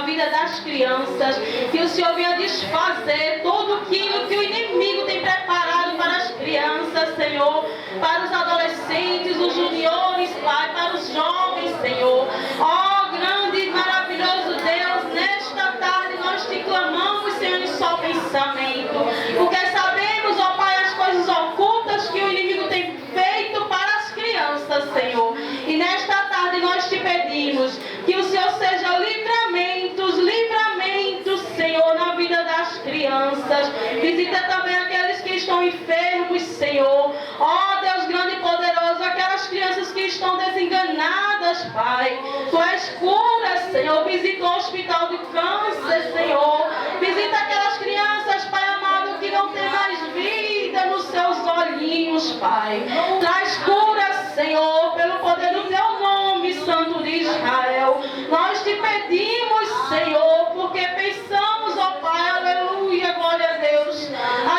vida das crianças. Que o Senhor venha desfazer tudo aquilo que o inimigo tem preparado para as crianças, Senhor, para os adolescentes, os juniores, Pai, para os jovens, Senhor. Ó grande e maravilhoso Deus, nesta tarde nós te clamamos, Senhor, em só pensamento, porque sabemos, ó Pai, as coisas ocultas que o inimigo tem feito para as crianças, Senhor. E nesta tarde nós te pedimos que o Senhor seja livramentos, Senhor, na vida das crianças. Visita também aqueles que estão enfermos, Senhor. Ó Deus grande e poderoso, aquelas crianças que estão desenganadas, Pai. Tu és cura, Senhor. Visita o hospital do câncer, Senhor. Visita aquelas crianças, Pai amado, que não tem mais vida nos seus olhinhos, Pai. Traz cura, Senhor, pelo poder do teu nome, Santo de Israel. Nós te pedimos, Senhor, porque pensamos, ó Pai, aleluia, glória a Deus.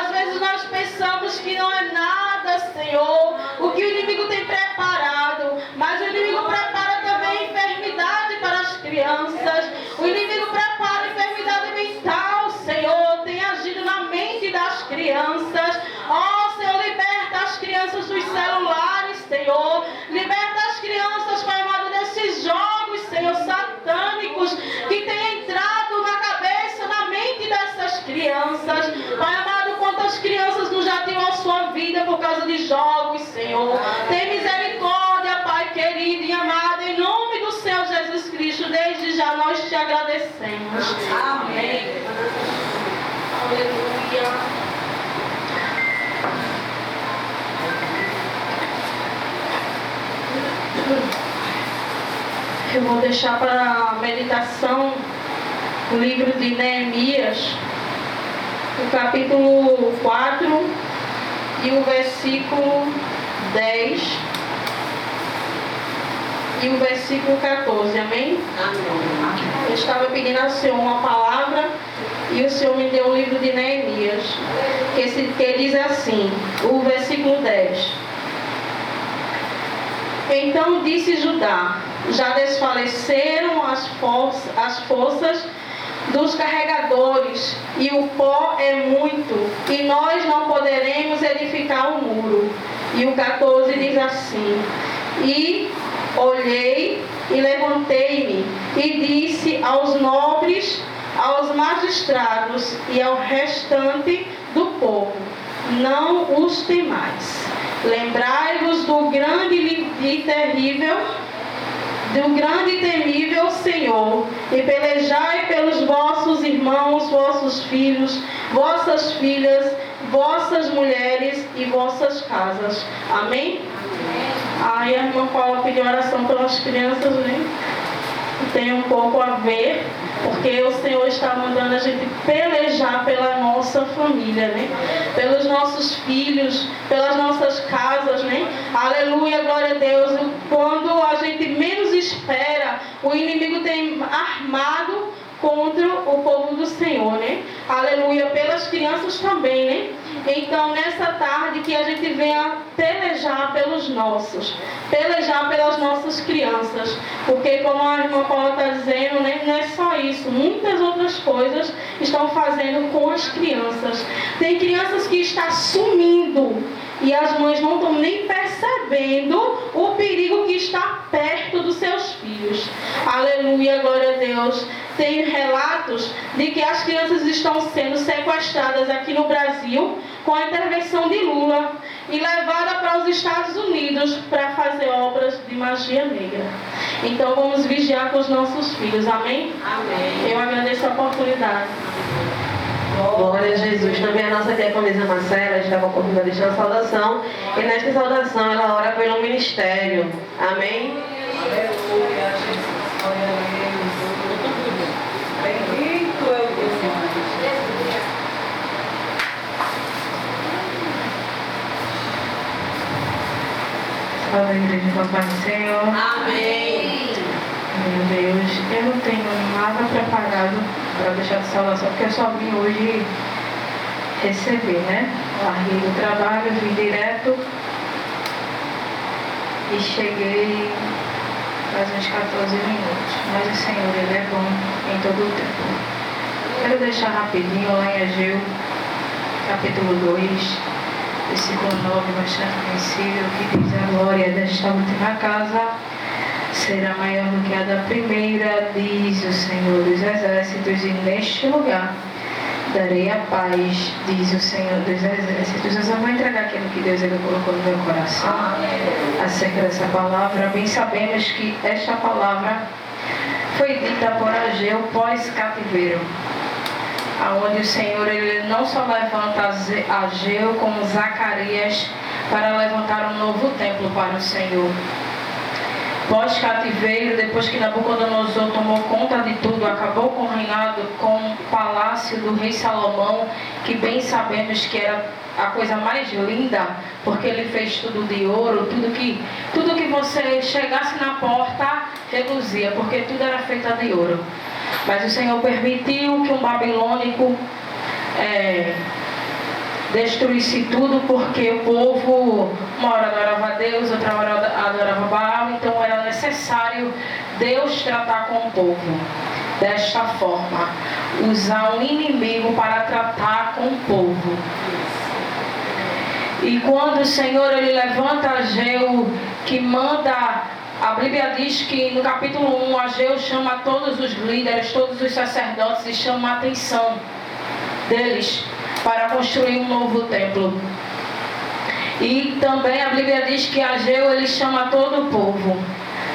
Às vezes nós pensamos que não é nada, Senhor, o que o inimigo tem preparado, mas o inimigo prepara também enfermidade para as crianças. O inimigo prepara enfermidade mental, Senhor, tem agido na mente das crianças. Ó Senhor, liberta as crianças dos celulares, Senhor. Liberta as crianças, Pai amado, desses jogos, Senhor, satânicos, que têm entrado na cabeça, na mente dessas crianças. Pai amado, quantas crianças não já tinham a sua vida por causa de jogos, Senhor. Tem misericórdia, Pai querido e amado, em nome do Senhor Jesus Cristo, desde já nós te agradecemos. Amém. Aleluia. Eu vou deixar para a meditação o livro de Neemias, o capítulo 4 e o versículo 10 e o versículo 14, amém? Eu estava pedindo ao Senhor uma palavra e o Senhor me deu o livro de Neemias, que diz assim, o versículo 10. Então disse Judá: já desfaleceram as forças dos carregadores, e o pó é muito, e nós não poderemos edificar o muro. E o 14 diz assim: e olhei e levantei-me, e disse aos nobres, aos magistrados e ao restante do povo: não os temais. Lembrai-vos do grande e terrível, do grande e temível Senhor, e pelejai pelos vossos irmãos, vossos filhos, vossas filhas, vossas mulheres e vossas casas. Amém? Aí a irmã Paula pediu oração pelas crianças, né? Tem um pouco a ver, porque o Senhor está mandando a gente pelejar pela nossa família, né? Pelos nossos filhos, pelas nossas casas, né? Aleluia, glória a Deus. Quando a gente menos espera, o inimigo tem armado contra o povo do Senhor, né? Aleluia, pelas crianças também, né? Então, nessa tarde, que a gente venha pelejar pelos nossos, pelejar pelas nossas crianças, porque como a irmã Paula está dizendo, né, não é só isso, muitas outras coisas estão fazendo com as crianças. Tem crianças que estão sumindo e as mães não estão nem percebendo o perigo que está perto dos seus filhos. Aleluia, glória a Deus. Tem relatos de que as crianças estão sendo sequestradas aqui no Brasil com a intervenção de Lula e levadas para os Estados Unidos para fazer obras de magia negra. Então vamos vigiar com os nossos filhos, amém? Amém. Eu agradeço a oportunidade. Glória a Jesus. Também a nossa diaconisa Marcela está com a oportunidade de deixar uma saudação. E nesta saudação ela ora pelo ministério. Amém? Aleluia, Jesus. Glória a Deus. Bendito é o Deus. Salve a igreja com a paz do Senhor. Amém. Meu Deus, eu não tenho nada preparado para deixar de salvação, porque eu só vim hoje receber, né? Larguei do trabalho, vim direto e cheguei faz uns 14 minutos. Mas o Senhor, Ele é bom em todo o tempo. Quero deixar rapidinho lá em Ageu, capítulo 2, versículo 9, bastante conhecido, que diz: a glória desta última casa será maior do que a da primeira, diz o Senhor dos Exércitos, e neste lugar darei a paz, diz o Senhor dos Exércitos. Eu só vou entregar aquilo que Deus Ele colocou no meu coração acerca dessa palavra. Bem sabemos que esta palavra foi dita por Ageu pós-cativeiro, aonde o Senhor Ele não só levanta Ageu como Zacarias para levantar um novo templo para o Senhor. Pós-cativeiro, depois que Nabucodonosor tomou conta de tudo, acabou com o reinado, com o palácio do rei Salomão, que bem sabemos que era a coisa mais linda, porque ele fez tudo de ouro, tudo que você chegasse na porta reluzia, porque tudo era feito de ouro. Mas o Senhor permitiu que um babilônico destruísse tudo, porque o povo uma hora adorava a Deus, outra hora adorava Baal. Então era necessário Deus tratar com o povo desta forma, usar um inimigo para tratar com o povo. E quando o Senhor Ele levanta Ageu, que manda, a Bíblia diz que no capítulo 1 Ageu chama todos os líderes, todos os sacerdotes, e chama a atenção deles para construir um novo templo. E também a Bíblia diz que Ageu ele chama todo o povo.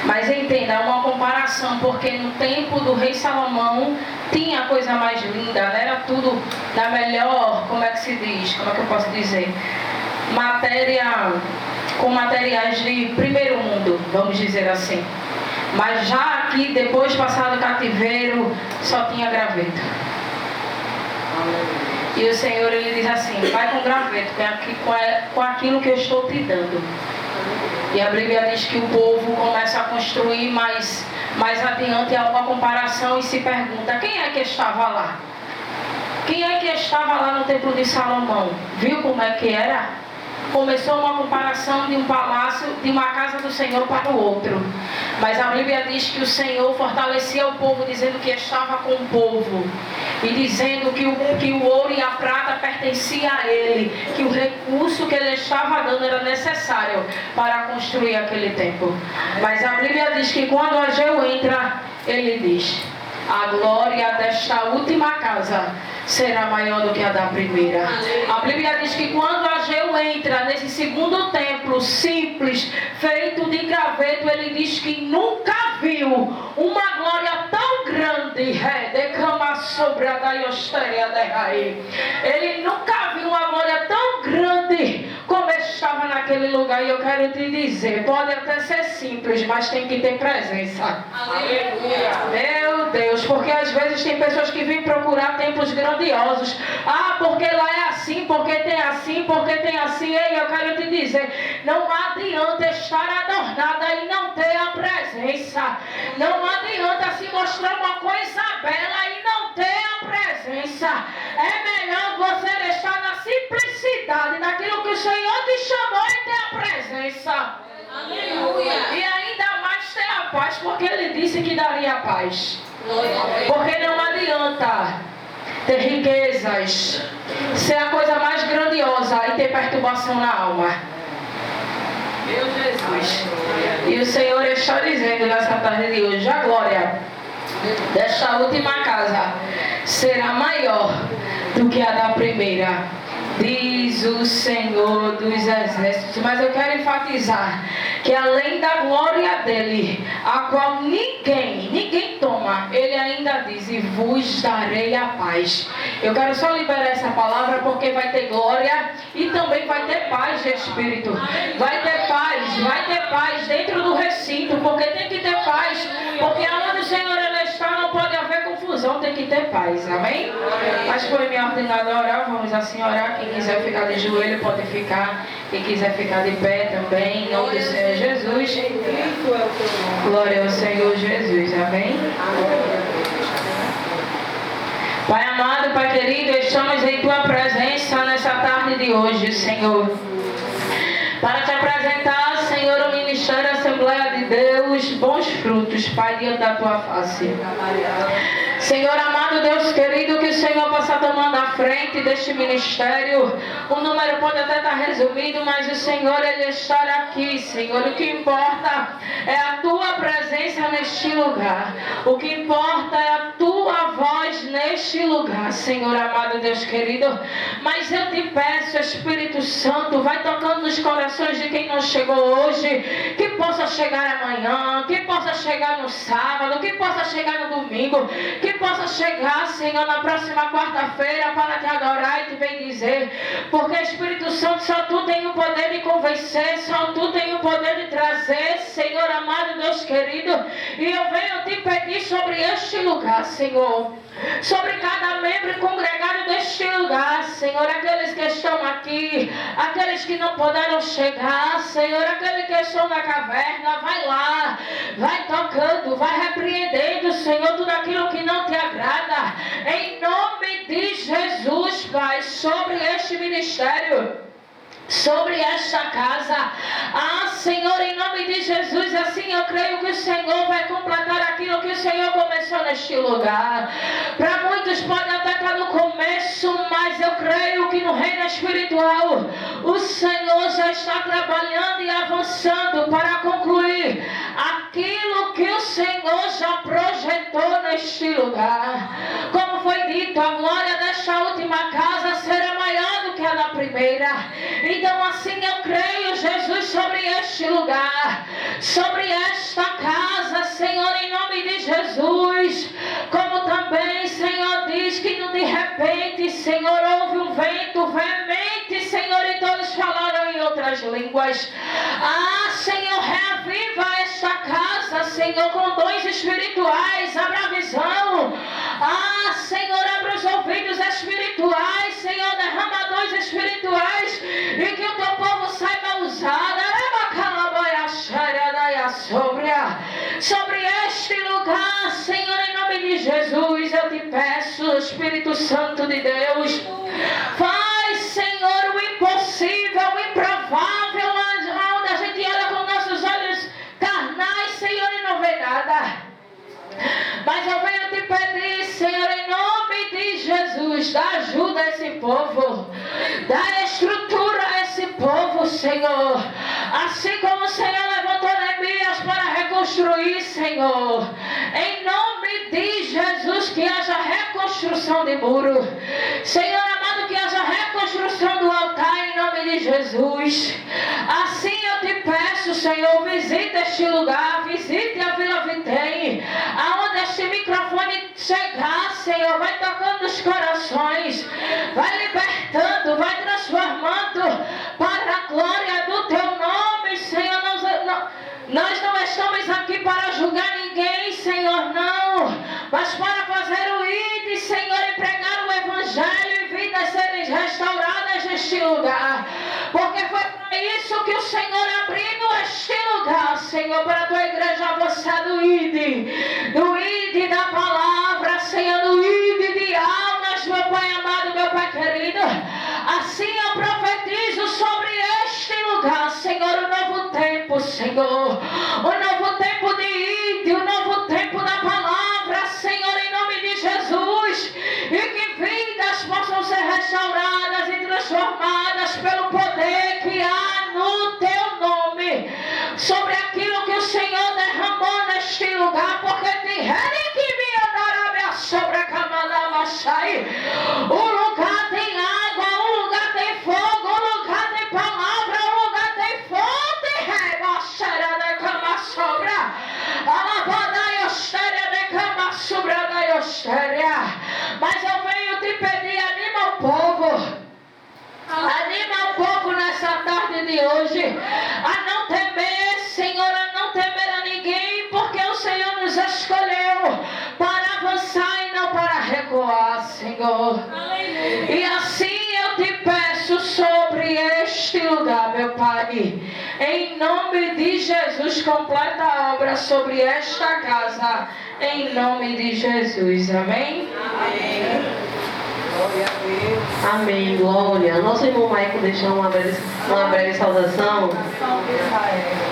Mas entenda, é uma comparação, porque no tempo do rei Salomão tinha a coisa mais linda, era tudo da melhor, como é que se diz, como é que eu posso dizer, com materiais de primeiro mundo, vamos dizer assim. Mas já aqui, depois passado o cativeiro, só tinha graveto. E o Senhor Ele diz assim: vai com graveto, com aquilo que eu estou te dando. E a Bíblia diz que o povo começa a construir, mais adiante há uma comparação e se pergunta: quem é que estava lá? Quem é que estava lá no templo de Salomão? Viu como é que era? Começou uma comparação de um palácio, de uma casa do Senhor para o outro. Mas a Bíblia diz que o Senhor fortalecia o povo, dizendo que estava com o povo. E dizendo que o ouro e a prata pertencia a Ele. Que o recurso que Ele estava dando era necessário para construir aquele templo. Mas a Bíblia diz que quando Ageu entra, ele diz: a glória desta última casa será maior do que a da primeira. A Bíblia diz que quando Ageu entra nesse segundo templo simples, feito de graveto, ele diz que nunca viu uma glória tão grande. Ele nunca viu uma glória tão grande como estava naquele lugar. E eu quero te dizer, pode até ser simples, mas tem que ter presença. Aleluia. Meu Deus, porque às vezes tem pessoas que vêm procurar templos grandiosos. Ah, porque lá é assim, porque tem assim, porque tem assim. Ei, eu quero te dizer, não adianta estar adornada e não ter a presença. Não adianta se mostrar uma coisa bela e não ter a presença. É melhor você estar na simplicidade, naquilo que o Senhor te chamou, e ter a presença. Aleluia. E ainda mais ter a paz, porque Ele disse que daria a paz. Porque não adianta ter riquezas, ser a coisa mais grandiosa e ter perturbação na alma. Meu Jesus. E o Senhor está dizendo nessa tarde de hoje: a glória desta última casa será maior do que a da primeira, diz o Senhor dos Exércitos. Mas eu quero enfatizar que além da glória dele, a qual ninguém toma, ele ainda diz: e vos darei a paz. Eu quero só liberar essa palavra, porque vai ter glória e também vai ter paz de espírito. Vai ter paz dentro do recinto, porque tem que ter paz, porque aonde o Senhor ele está não pode haver confusão, tem que ter paz, amém? Mas foi me ordenado a orar, vamos assim orar. Quem quiser ficar de joelho pode ficar, quem quiser ficar de pé também, em nome do Senhor Jesus. Glória ao Senhor Jesus, amém? Pai amado, Pai querido, estamos em Tua presença nessa tarde de hoje, Senhor, para Te apresentar, Senhor, o Ministério Assembleia de Deus, bons frutos, Pai, diante da tua face. Senhor amado, Deus querido, que o Senhor possa tomando a frente deste ministério. O número pode até estar resumido, mas o Senhor, Ele está aqui, Senhor. O que importa é a tua presença neste lugar. O que importa é a tua voz neste lugar, Senhor amado, Deus querido. Mas eu te peço, Espírito Santo, vai tocando nos corações de quem não chegou hoje, que possa chegar amanhã, que possa chegar no sábado, que possa chegar no domingo, que possa chegar, Senhor, na próxima quarta-feira para te adorar e te bendizer. Porque, Espírito Santo, só tu tem o poder de convencer, só tu tem o poder de trazer, Senhor amado, Deus querido. E eu venho te pedir sobre este lugar, Senhor, sobre cada membro congregado deste lugar, Senhor, aqueles que estão aqui, aqueles que não puderam chegar, Senhor, aqueles que estão na caverna, vai lá, vai tocando, vai repreendendo, Senhor, tudo aquilo que não te agrada, em nome de Jesus, Pai, sobre este ministério, sobre esta casa. Senhor, em nome de Jesus, assim eu creio que o Senhor vai completar aquilo que o Senhor começou neste lugar. Para muitos pode até estar no começo, mas eu creio que no reino espiritual o Senhor já está trabalhando e avançando para concluir aquilo que o Senhor já projetou neste lugar. Como foi dito, a glória desta última casa será maior do que a da primeira. Então assim eu creio, Jesus, sobre este lugar, sobre esta casa, Senhor, em nome de Jesus. Como também, Senhor, diz que de repente, Senhor, houve um vento veemente, Senhor, e todos falaram em outras línguas. Senhor, reaviva esta casa, Senhor, com dons espirituais, abra a visão. Senhor, abra os ouvidos espirituais, Senhor, derrama dons espirituais, e que o teu povo saiba usar sobre este lugar, Senhor, em nome de Jesus. Eu te peço, Espírito Santo de Deus, faz, Senhor, o impossível, o improvável, onde a gente olha com nossos olhos carnais, Senhor, e não vê nada. Mas eu venho te pedir, Senhor, em nome de Jesus, dá ajuda a esse povo, dá estrutura a esse povo, Senhor. Assim como o Senhor levantou Neemias para reconstruir, Senhor, em nome de Jesus, que haja reconstrução de muro, Senhor amado, que haja reconstrução do altar, em nome de Jesus. Assim eu te peço, Senhor, visite este lugar, visite a Vila Vitem, aonde este microfone chegar, Senhor, vai tocando os corações, vai libertando, vai transformando para a glória do teu nome, Senhor. Nós não estamos aqui para julgar ninguém, Senhor, não, mas para fazer o ID, Senhor, e pregar o Evangelho e vidas serem restauradas neste lugar, porque foi para isso que o Senhor abriu este lugar, Senhor, para a tua igreja avançar do ID da palavra, Senhor, do ID de almas, meu Pai amado, meu Pai querido. Assim eu profetizo sobre este lugar, Senhor, um novo tempo, Senhor, um novo tempo de ID, um novo tempo da palavra, Senhor, em nome de Jesus, e que vidas possam ser restauradas e transformadas pelo poder que há no teu nome, sobre aquilo que o Senhor derramou neste lugar, porque tem rede que me andará sobre a camarada sai. O lugar tem água, o lugar tem fogo, o lugar tem palavra, o lugar tem fonte, reba da cama sobra, alabada e ostéria de cama sobra da ostéria. Mas eu venho te pedir, anima o povo. Anima o povo nessa tarde de hoje a não temer, Senhor, a não temer a ninguém, porque o Senhor nos escolheu para avançar e não para recuar, Senhor. Aleluia. E assim eu te peço sobre este lugar, meu Pai, em nome de Jesus, completa a obra sobre esta casa, em nome de Jesus, amém? Amém. Glória a Deus. Amém, glória. Nosso irmão Maico deixou uma breve saudação. Salve Israel.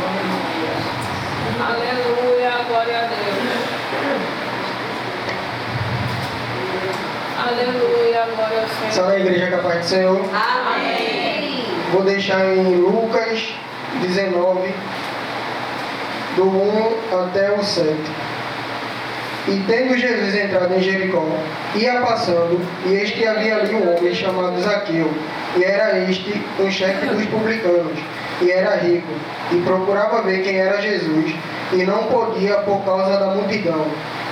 Aleluia, glória a Deus. Aleluia, glória ao Senhor. Só na igreja que a paz do Senhor. Amém. Vou deixar em Lucas 19, do 1 até o 7. E tendo Jesus entrado em Jericó, ia passando, e eis que havia ali um homem chamado Zaqueu, e era este um chefe dos publicanos, e era rico, e procurava ver quem era Jesus, e não podia por causa da multidão,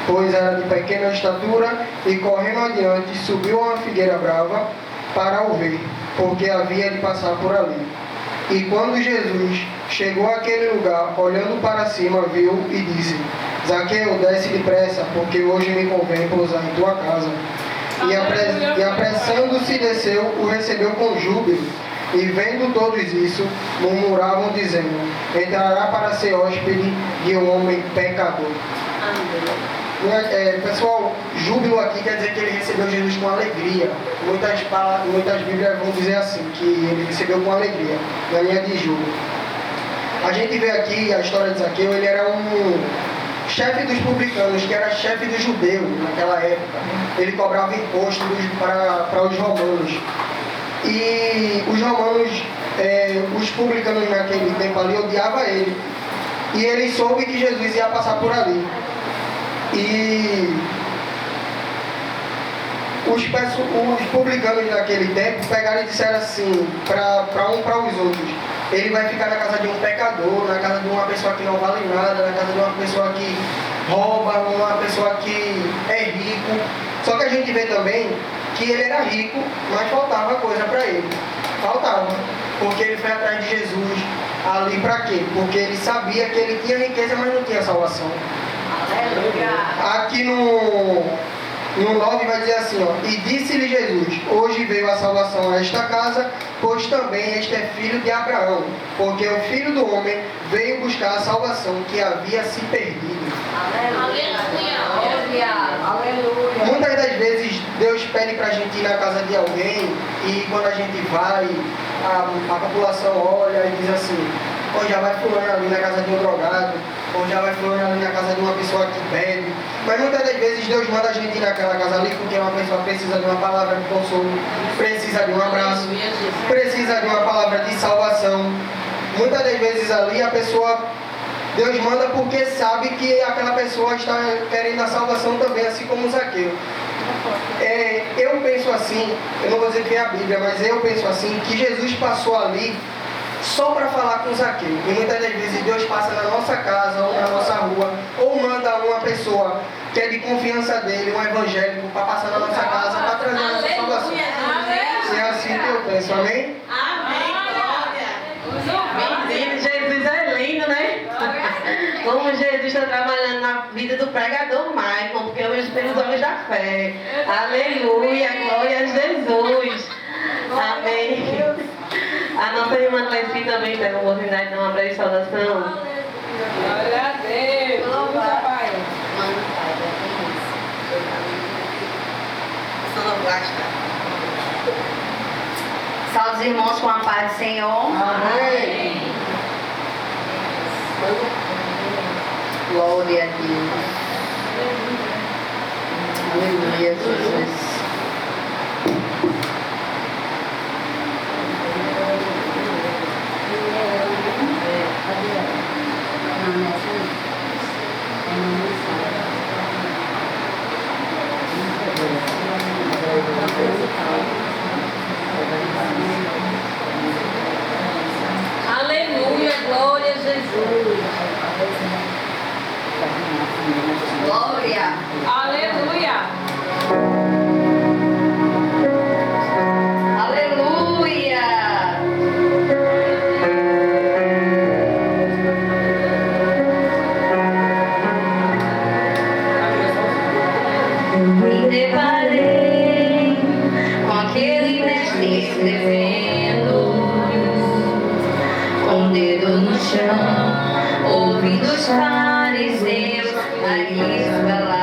pois era de pequena estatura, e correndo adiante subiu a uma figueira brava para o ver, porque havia de passar por ali. E quando Jesus chegou àquele lugar, olhando para cima, viu e disse: Zaqueu, desce depressa, porque hoje me convém pousar em tua casa. E apressando-se desceu, o recebeu com júbilo. E vendo todos isso, murmuravam, dizendo: entrará para ser hóspede de um homem pecador. Pessoal, júbilo aqui quer dizer que ele recebeu Jesus com alegria. Muitas Bíblias vão dizer assim, que ele recebeu com alegria, na linha de júbilo. A gente vê aqui a história de Zaqueu. Ele era um chefe dos publicanos, que era chefe dos judeus naquela época. Ele cobrava imposto para os romanos. E os romanos, os publicanos naquele tempo ali, odiavam ele. E ele soube que Jesus ia passar por ali. E os publicanos naquele tempo pegaram e disseram assim para os outros: ele vai ficar na casa de um pecador, na casa de uma pessoa que não vale nada, na casa de uma pessoa que rouba, uma pessoa que é rico. Só que a gente vê também que ele era rico, mas faltava coisa para ele. Faltava, porque ele foi atrás de Jesus ali para quê? Porque ele sabia que ele tinha riqueza, mas não tinha salvação. Aqui no 9 vai dizer assim, ó: e disse-lhe Jesus: hoje veio a salvação a esta casa, pois também este é filho de Abraão, porque o Filho do Homem veio buscar a salvação que havia se perdido. Aleluia. Aleluia. Muitas das vezes Deus pede para a gente ir na casa de alguém, e quando a gente vai, a população olha e diz assim: ou já vai fulano ali na casa de um drogado, ou já vai fulano ali na casa de uma pessoa que bebe. Mas muitas das vezes Deus manda a gente ir naquela casa ali porque uma pessoa precisa de uma palavra de consolo, precisa de um abraço, precisa de uma palavra de salvação. Muitas das vezes ali a pessoa, Deus manda porque sabe que aquela pessoa está querendo a salvação também, assim como Zaqueu. Eu penso assim, eu não vou dizer que é a Bíblia, mas eu penso assim, que Jesus passou ali só para falar com Zaqueu. E muitas das vezes Deus passa na nossa casa ou na nossa rua, ou manda uma pessoa que é de confiança dele, um evangélico, para passar na nossa casa, para trazer a nossa salvação. E é assim que eu penso, amém? Menino, Jesus é lindo, né? Como Jesus está trabalhando na vida do pregador Maicon, porque eu vejo pelos olhos da fé. Aleluia, glória a Jesus. Amém. A nossa irmã Leslie também teve a oportunidade de dar uma breve saudação. Glória a Deus. Glória, Pai. Salve os irmãos com a paz do Senhor. Amém. Glória a Deus. Aleluia, Jesus. Aleluia, glória a Jesus. Glória. Aleluia. Aleluia. Me deparei com aquele mestre escrevendo, com o dedo no chão, ouvindo os fariseus a lhes falar.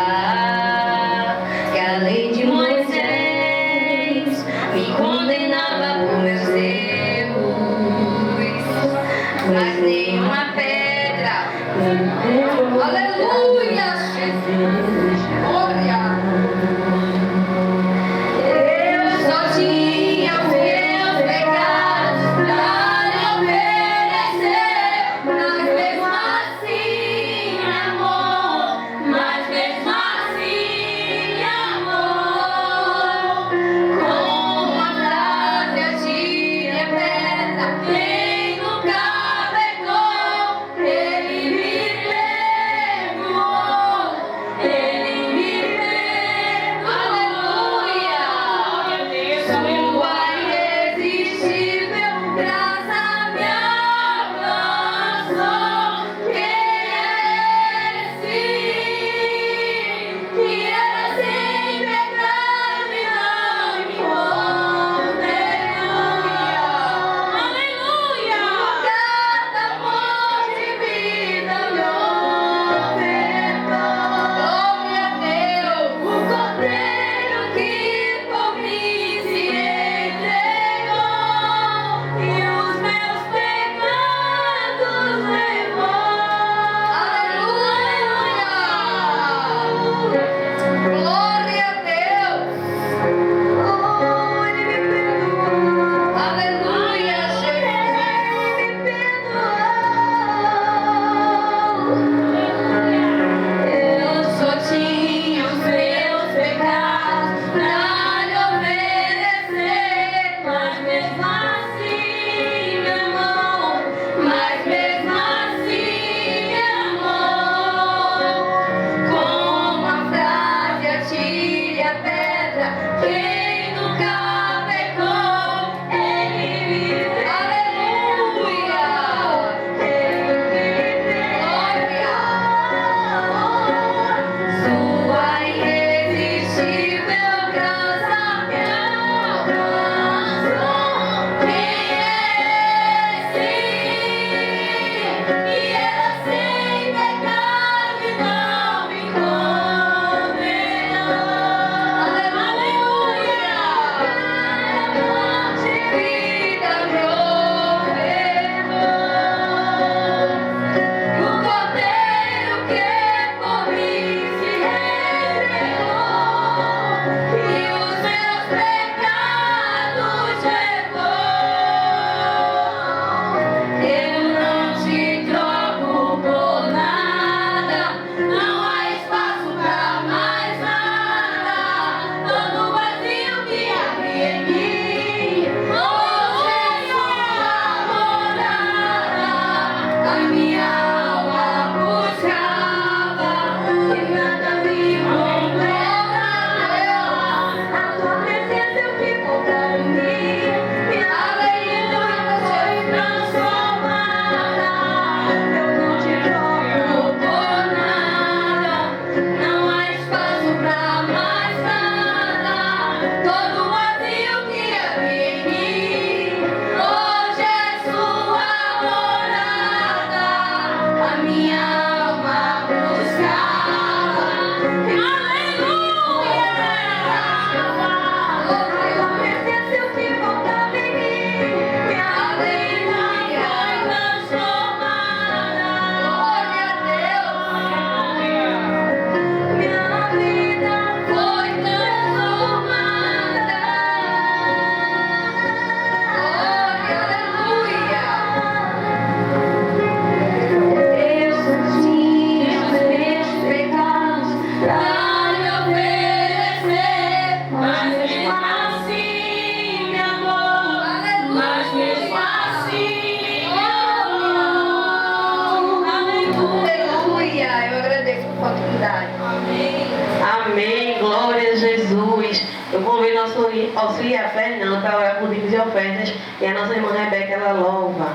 auxilia a Fernanda para orar por dízimos e ofertas. E a nossa irmã Rebeca, ela louva.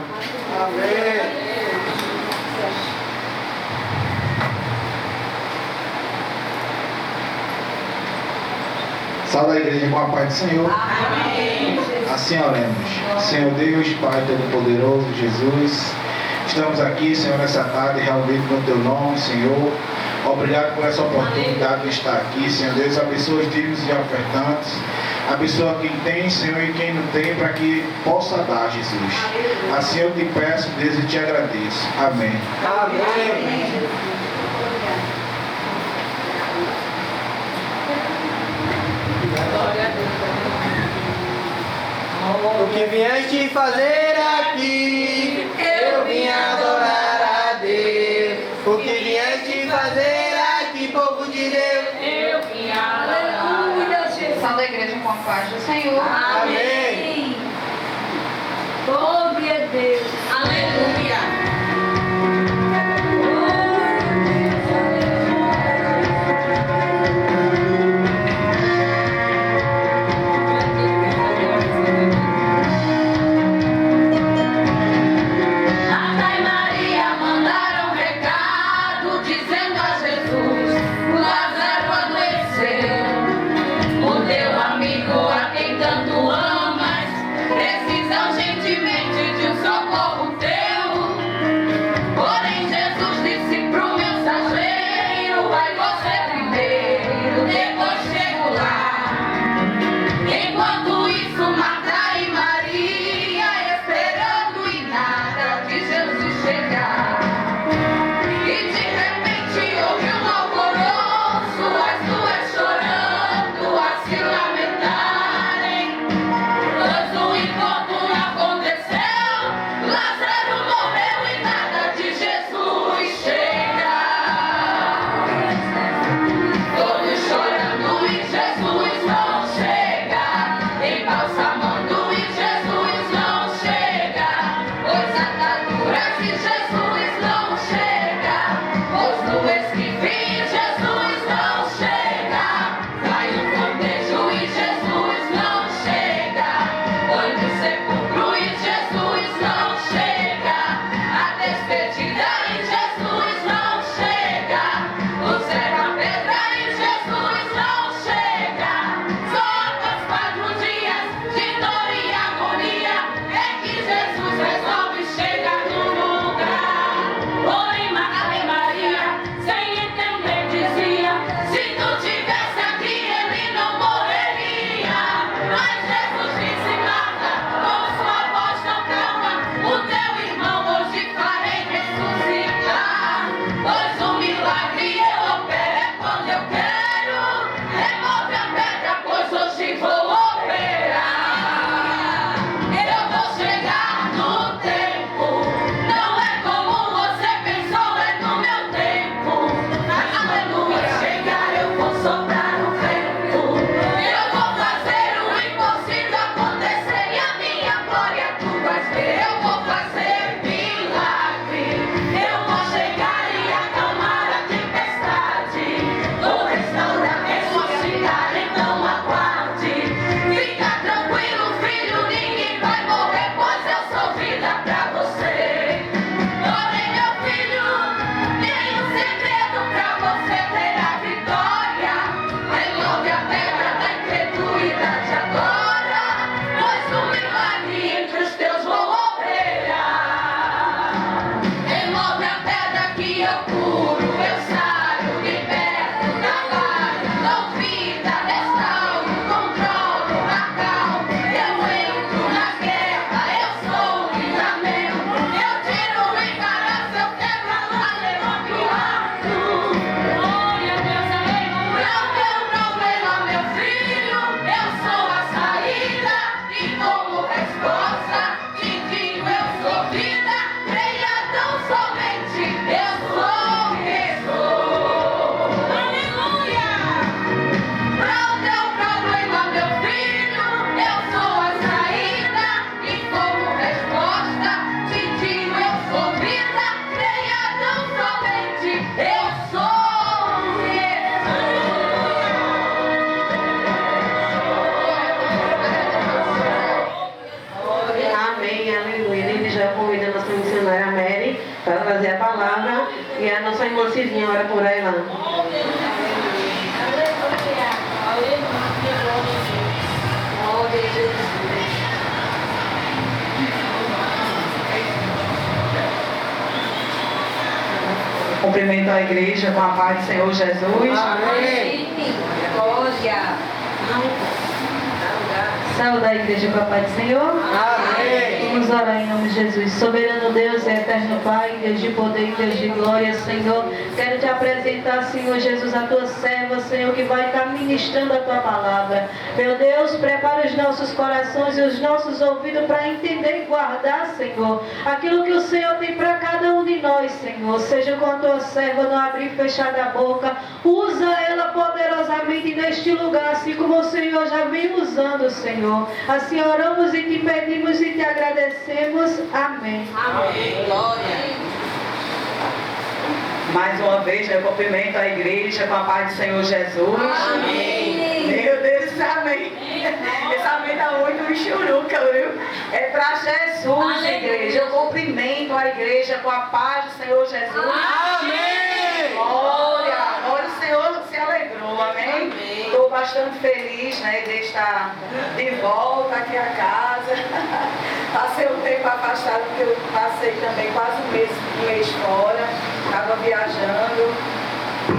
Amém. Salve a igreja com a paz do Senhor. Amém. Assim oremos. Senhor Deus, Pai Todo-Poderoso, Jesus, estamos aqui, Senhor, nessa tarde, reunidos no Teu nome, Senhor. Obrigado por essa oportunidade de estar aqui, Senhor Deus. Abençoa os dízimos e ofertantes. Abençoa quem tem, Senhor, e quem não tem, para que possa dar, Jesus. Assim eu te peço, Deus, e te agradeço. Amém. Amém. O que vieste fazer aqui, eu vim adorar a Deus. O que vieste fazer aqui, povo de Deus, eu vim adorar. Salve a igreja com a paz do Senhor. Amém. Glória a Deus. Aleluia. Marta e Maria mandaram recado dizendo a Jesus: o Lázaro adoeceu. O teu amigo a quem tanto amas precisa urgentemente de um socorro teu. irmã Cizinha ora por ela. Cumprimento a igreja com a paz do Senhor Jesus. Amém. Glória. Saúde a igreja com a paz do Senhor. Amém. Vamos orar em nome de Jesus. Soberano Deus e eterno Pai, Deus de poder e Deus de glória, Senhor. Quero te apresentar, Senhor Jesus, a tua serva, Senhor, que vai estar ministrando a tua palavra. Meu Deus, prepara os nossos corações e os nossos ouvidos para entender e guardar, Senhor, aquilo que o Senhor tem para cada um de nós, Senhor. Seja com a tua serva, não abrir e fechar a boca. Usa ela poderosamente neste lugar, assim como o Senhor já vem usando, Senhor. Assim oramos e te pedimos e te agradecemos. Amém. Amém. Glória. Mais uma vez, eu cumprimento a igreja com a paz do Senhor Jesus. Amém. Meu Deus, amém. Esse amém está muito michuruca, viu? É para Jesus, igreja. Eu cumprimento a igreja com a paz do Senhor Jesus. Amém. Glória. Agora o Senhor se alegrou, amém? Estou bastante feliz, né, de estar de volta aqui à casa. Passei um tempo afastado, porque eu passei também quase um mês fora. Estava viajando.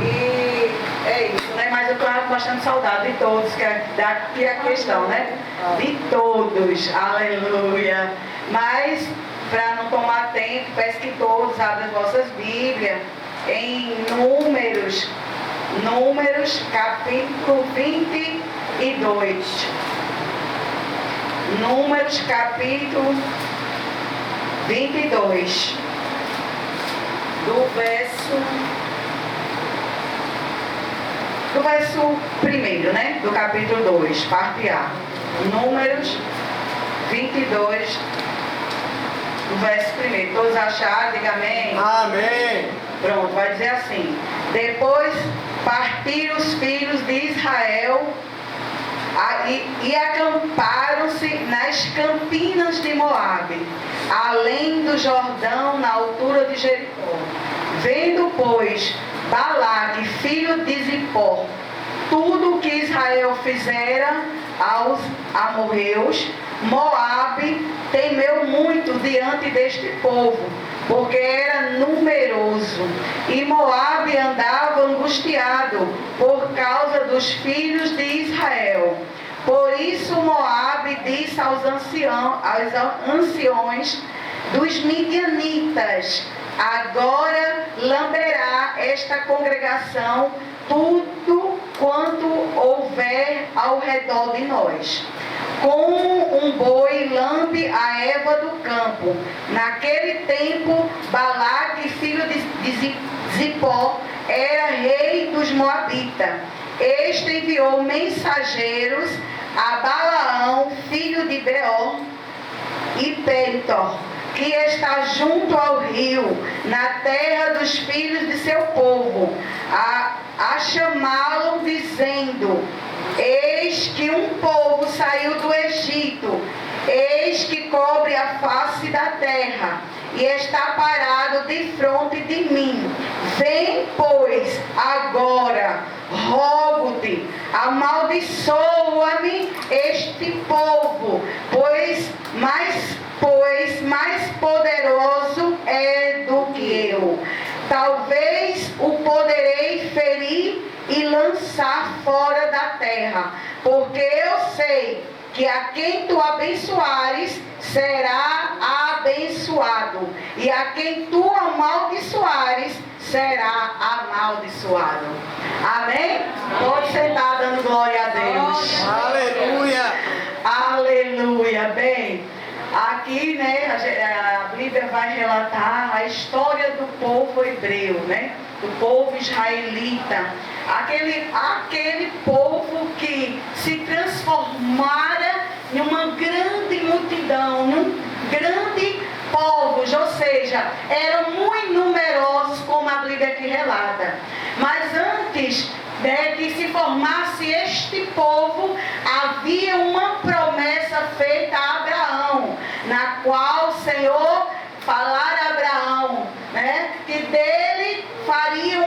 E é isso, né? Mas eu estou com bastante saudade de todos, que é a questão, né? De todos. Aleluia. Mas, para não tomar tempo, peço que todos abram as vossas Bíblias em Números capítulo 22. Números capítulo 22. Do verso 1, né? Do capítulo 2, parte A. Números 22, do verso 1. Todos acharam? Diga amém. Amém. Pronto, vai dizer assim: depois partiram os filhos de Israel e acamparam-se nas campinas de Moabe, além do Jordão, na altura de Jericó. Vendo, pois, Balaque, filho de Zippor, tudo o que Israel fizera aos amorreus, Moabe temeu muito diante deste povo, porque era numeroso. E Moabe andava angustiado por causa dos filhos de Israel. Por isso Moabe disse aos anciões dos midianitas: agora lamberá esta congregação tudo quanto houver ao redor de nós. Como um boi lambe a erva do campo. Naquele tempo, Balaque, filho de Zippor, era rei dos Moabitas. Este enviou mensageiros a Balaão, filho de Beor, e Pétor, que está junto ao rio, na terra dos filhos de seu povo, a chamá-lo, dizendo: eis que um povo saiu do Egito, eis que cobre a face da terra, e está parado defronte de mim. Vem, pois, agora, rogo-te, amaldiçoa-me este povo, pois mais poderoso é do que eu. Talvez o poderei ferir e lançar fora da terra, porque eu sei que a quem tu abençoares será abençoado, e a quem tu amaldiçoares será amaldiçoado. Amém? Pode sentar dando glória a Deus. Aleluia. Aleluia. Bem, aqui, né, a Bíblia vai relatar a história do povo hebreu, né? Do povo israelita. Aquele povo que se transformara em uma grande multidão, num grande povos, ou seja, eram muito numerosos, como a Bíblia aqui relata. Mas antes que se formasse este povo, havia uma promessa feita a Abraão, na qual o Senhor falara a Abraão, né, que dele faria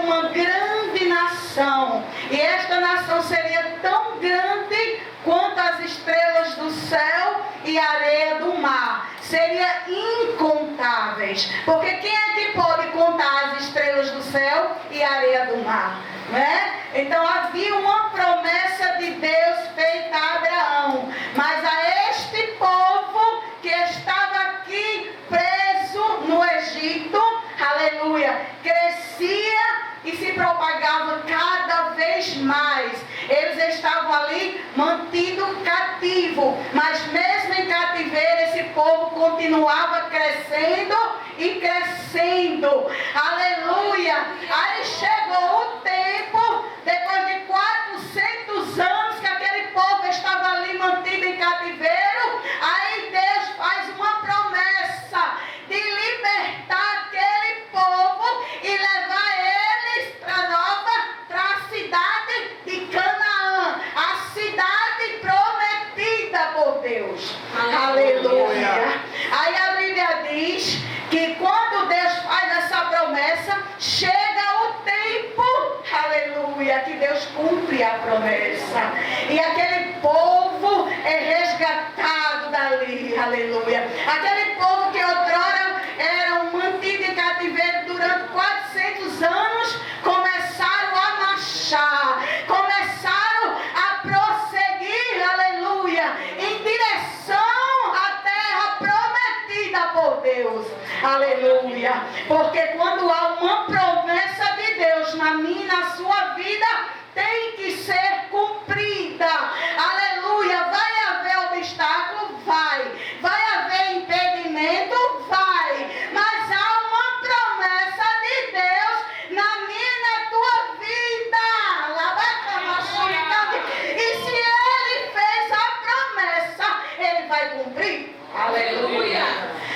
seria tão grande quanto as estrelas do céu e a areia do mar. Seria incontáveis. Porque quem é que pode contar as estrelas do céu e a areia do mar? Né? Então havia uma promessa de Deus feita a Abraão. Mas a este povo que estava aqui preso no Egito, aleluia, crescia e se propagava cada vez mais. Eles estavam ali mantidos cativos, mas mesmo em cativeiro esse povo continuava crescendo e crescendo. Aleluia! Aí chegou o tempo, depois de 400 anos que aquele povo estava ali mantido em cativeiro, aí Deus faz uma promessa de libertar aquele povo e levar eles para a cidade de Canaã, a cidade prometida por Deus. Aleluia! Aí a Bíblia diz que quando Deus faz essa promessa, chega o tempo, aleluia, que Deus cumpre a promessa. E aquele povo é resgatado dali, aleluia. Aquele povo que outrora eram mantidos em cativeiro durante 400 anos, começaram a marchar, começaram a prosseguir, aleluia, em direção à terra prometida por Deus, aleluia. Porque quando há uma promessa de Deus na minha e na sua vida, tem que ser cumprida, aleluia. Vai haver obstáculo? Vai haver impedimento? Vai. Mas há uma promessa de Deus na minha e na tua vida. E se Ele fez a promessa, Ele vai cumprir. Aleluia.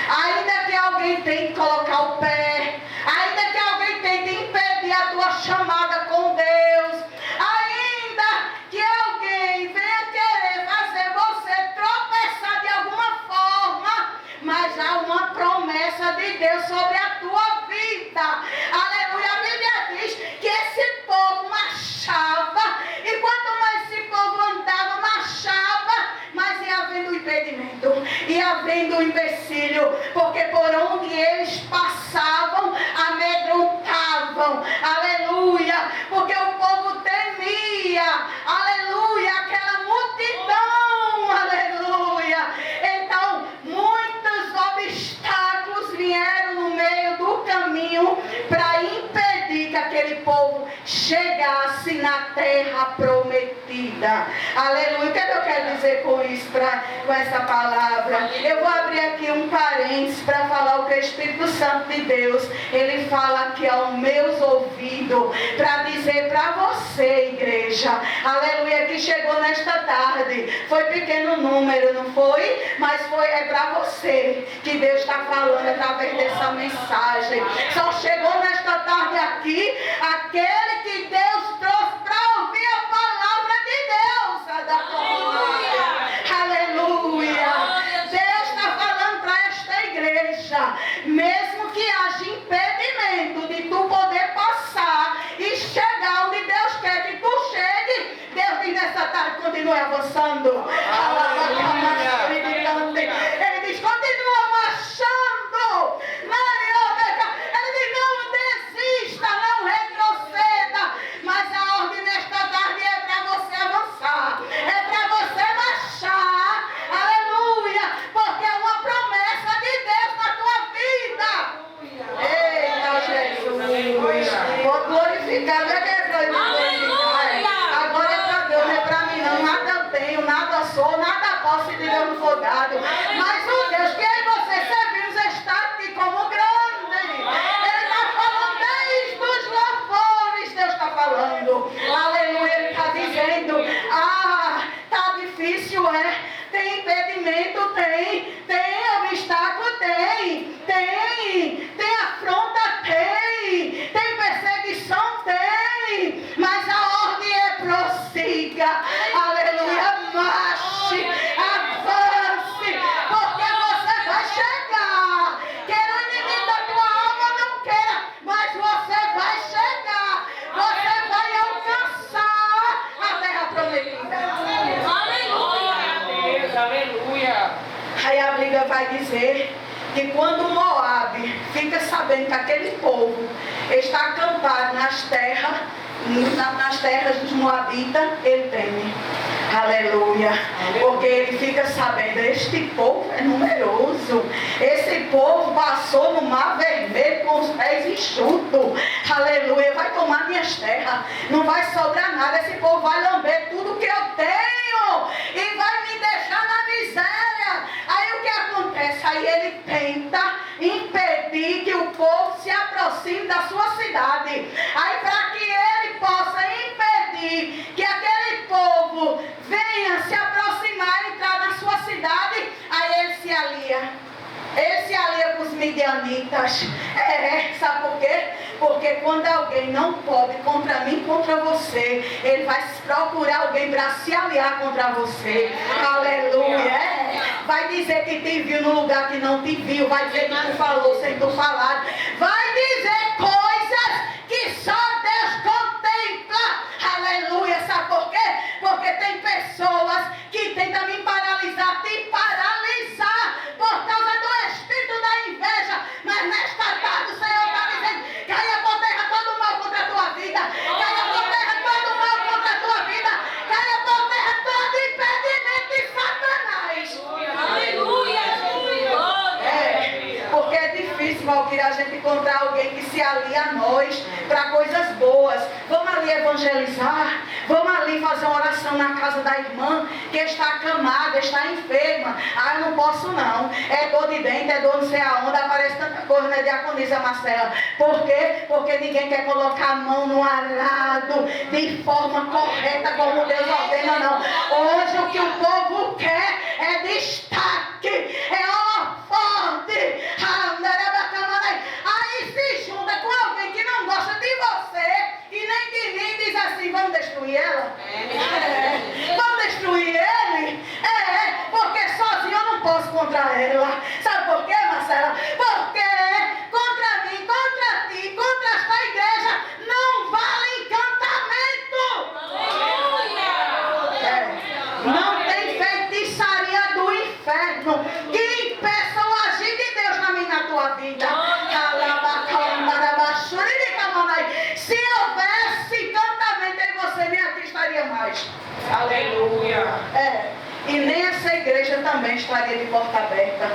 Ainda que alguém tente colocar o pé, ainda que alguém tente impedir a tua chamada com Deus, ainda que alguém venha querer fazer você tropeçar de alguma forma, mas há uma promessa de Deus sobre a tua vida. Aleluia. A Bíblia diz que esse povo marchava, e quanto mais esse povo andava, marchava, mas ia havendo impedimento, ia havendo empecilho, porque por onde eles passavam, amedrontavam, aleluia, porque o povo temia, aleluia, aquela multidão, aleluia. Então, muitos obstáculos vieram no meio do caminho para impedir que aquele povo chegasse na terra prometida. Aleluia. O que eu quero dizer com isso, com essa palavra? Eu vou abrir aqui um parênteses para falar o que o Espírito Santo de Deus, ele fala aqui aos meus ouvidos, para dizer para você, igreja, aleluia, que chegou nesta tarde. Foi pequeno número, não foi? Mas é para você que Deus está falando através dessa mensagem. Só chegou nesta tarde aqui aquele que Deus trouxe para ouvir a palavra de Deus. Aleluia. Deus está falando para esta igreja, mesmo que haja impedimento de tu poder passar e chegar onde Deus quer que tu chegue, Deus diz nessa tarde, continue avançando. Ele diz, continua marchando. Ele diz, não desista, não retroceda. Mas a ordem nesta tarde é para você avançar, é para você marchar, aleluia, porque é uma promessa de Deus na tua vida. Eita Jesus, vou glorificar, não é que é para eu glorificar, agora é para Deus, não é para mim não, nada eu tenho, nada sou, nada posso, se Deus não for dado, mas o Deus que em você servimos está aqui como grande. Ele está falando desde os louvores, Deus está falando, aleluia. Ele está dizendo, tá difícil, tem impedimento, tem obstáculo, tem afronta, tem perseguição, tem, mas a ordem é prossiga, aleluia, marche, avance, porque você vai chegar, quer o inimigo da tua alma não quer, mas você vai chegar, você vai alcançar a terra vai dizer que quando Moabe fica sabendo que aquele povo está acampado nas terras dos Moabitas, ele teme. Aleluia. Porque ele fica sabendo, este povo é numeroso. Esse povo passou no Mar Vermelho com os pés enxutos. Aleluia. Vai tomar minhas terras. Não vai sobrar nada. Esse povo vai lamber tudo que eu tenho e vai me deixar na miséria. Aí o que acontece? Aí ele tenta impedir que o povo se aproxime da sua cidade. Aí para que ele possa impedir que aquele povo venha se aproximar e entrar na sua cidade, aí ele se alia. Ele se alia com os midianitas. Sabe por quê? Porque quando alguém não pode contra mim, contra você, ele vai procurar alguém para se aliar contra você. Aleluia. Vai dizer que te viu no lugar que não te viu. Vai dizer que tu falou sem tu falar. Vai dizer coisas que só Deus contempla. Aleluia. Sabe por quê? Porque tem pessoas que tentam me paralisar, te paralisar por causa do espírito da inveja. Mas nesta tarde o Senhor está dizendo: caia por terra todo o mal contra a tua vida. Caia por terra todo o mal contra a tua vida. Caia por terra todo impedimento de Satanás. Aleluia. Porque é difícil, Valquíria, a gente encontrar alguém que se alia a nós para coisas boas. Vamos ali evangelizar. Vamos ali fazer uma oração na casa da irmã que está acamada, está enferma. Ah, eu não posso não. É dor de dente, é dor não sei aonde. Aparece tanta coisa, né, diaconisa Marcela? Por quê? Porque ninguém quer colocar a mão no arado de forma correta como Deus ordena, não. Hoje o que o povo quer é destaque, é holofote. Aí se junta com alguém que não gosta de você e nem de mim, diz assim: vamos destruir ela? Vamos destruir ele? Porque sozinho eu não posso contra ela. Sabe por quê, Marcela? Porque contra mim, contra ti, contra esta igreja não vale encantamento. Não tem feitiçaria do inferno que impeça o agir de Deus na minha e na tua vida. Se houvesse encantamento em você, nem aqui estaria mais. Aleluia. E nem essa igreja também estaria de porta aberta.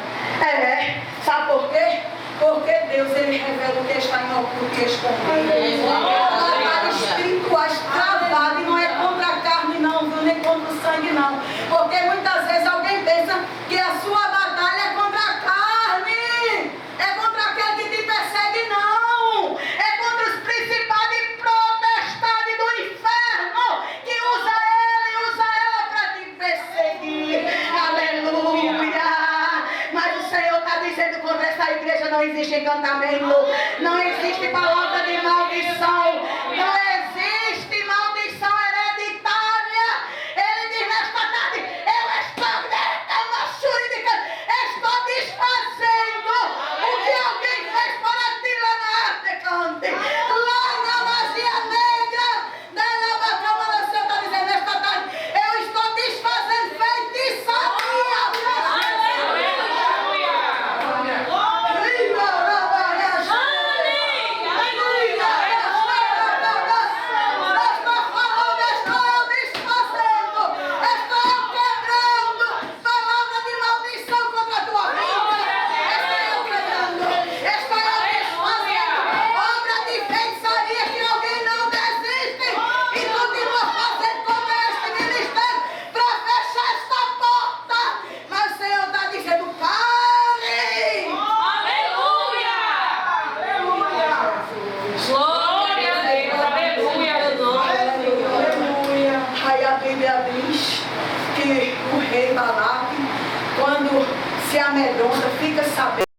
Sabe por quê? Porque Deus, ele revela o que está em oculto e escondido. Batalhas espirituais travadas, e não é contra a carne não, viu? Nem contra o sangue não. Porque muitas vezes alguém pensa que a sua batalha é contra a carne. É contra aquele que te persegue, não. É contra os principados e potestades do inferno, que usa ele e usa ela para te perseguir. Aleluia. Mas o Senhor está dizendo: contra essa igreja não existe encantamento, não existe palavra de maldição, não existe maldição hereditária. Ele diz nesta tarde: eu estou desfazendo o que alguém fez para ti lá na Arte Cante, lá na Vazia Negra, na Bacama da Senhor. Está dizendo nesta tarde: eu estou desfazendo feitiçaria. Que o rei Balaque, quando se amedronta, fica sabendo